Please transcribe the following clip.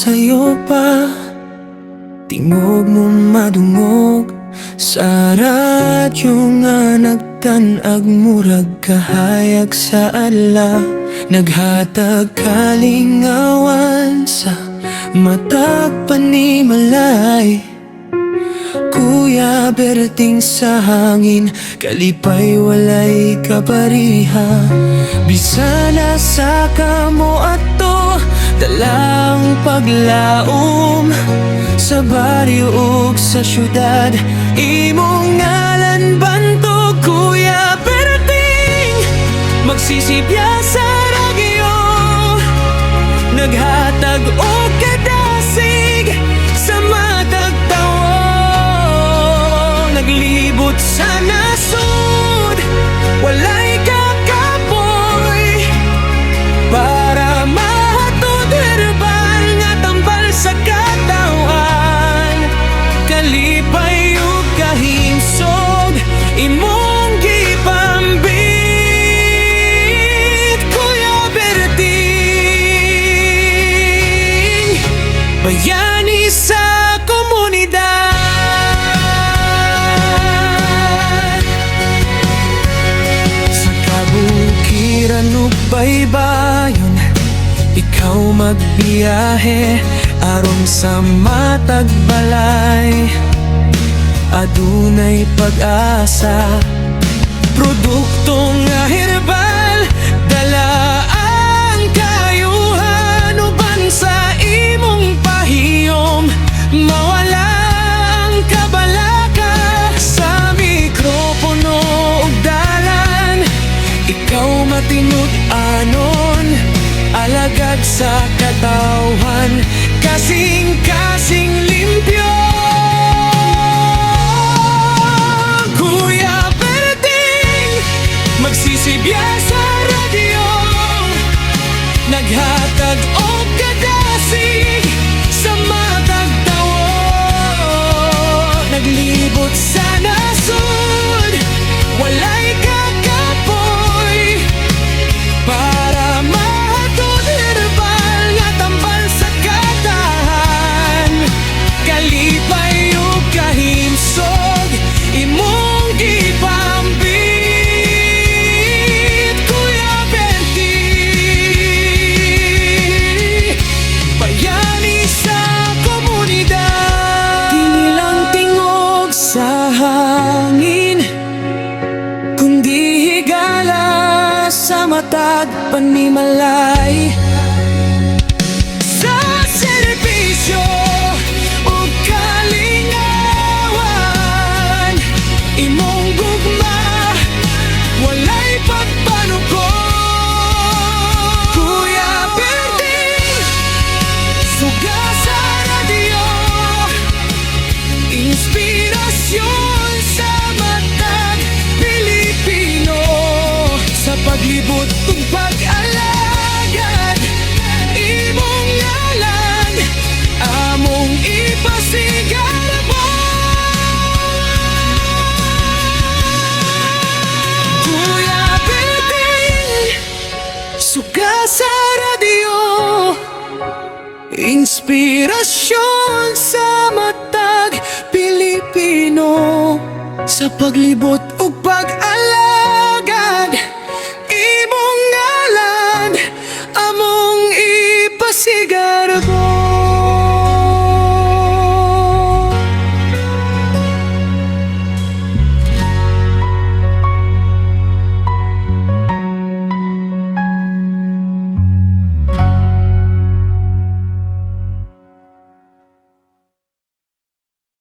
sa'yo pa, tingog mo madungog sa radyo nga nagtanag murag kahayag sa adlaw. Naghatag kalingawan sa matag panimalay. Kuya Berting sa hangin, kalipay walay kapariha. Bisana sa kamo ato, dalang paglaom sa baryo ug sa syudad. Imong ngalan bantog, Kuya Berting, magsisipya sa radyo, naghatag og kadasig sa matag tawo. Naglibot sa nasud, walay kakapoy, para mahatod herbal nga tambal sa katawan. Kalipay ug kahimsog, imong gipambit, Kuya Berting, bayani sa komunidad. Ug baybayon, ikaw magbiyahe aron sa matag balay. Adunay pag-asa, produkto nga herbal, dala ang kayuhan uban sa imong pahiyom. Mawala ang kabalaka sa mikropono ug dalan. Ikaw matinud-anon, alagad sa katawhan, kasing-kasing limpyo. Kuya Berting, magsisibya sa radyo, naghatag og kadasig sa matag tawo. Naglibot sa nasud, walay kakapoy, para mahatod herbal nga tambal sa katahan. Kalipay ug kahimsog, imong gipambit, Kuya Berting, bayani sa komunidad. Dili lang tingog sa hangin, kundi higala sa matag panimalay. Sa serbisyo ug kalingawan, imong gugma walay pagpanuko. Kuya Berting, suga sa radyo, inspirasyon sa matag Pilipino. Sa paglibot ug pag-alagad, imong ngalan among ipasigarbo. Kuya Berting, suga sa radyo, inspirasyon sa matag Pilipino. Sa paglibot ug pag-alagad, imong ngalan among ipasigarbo.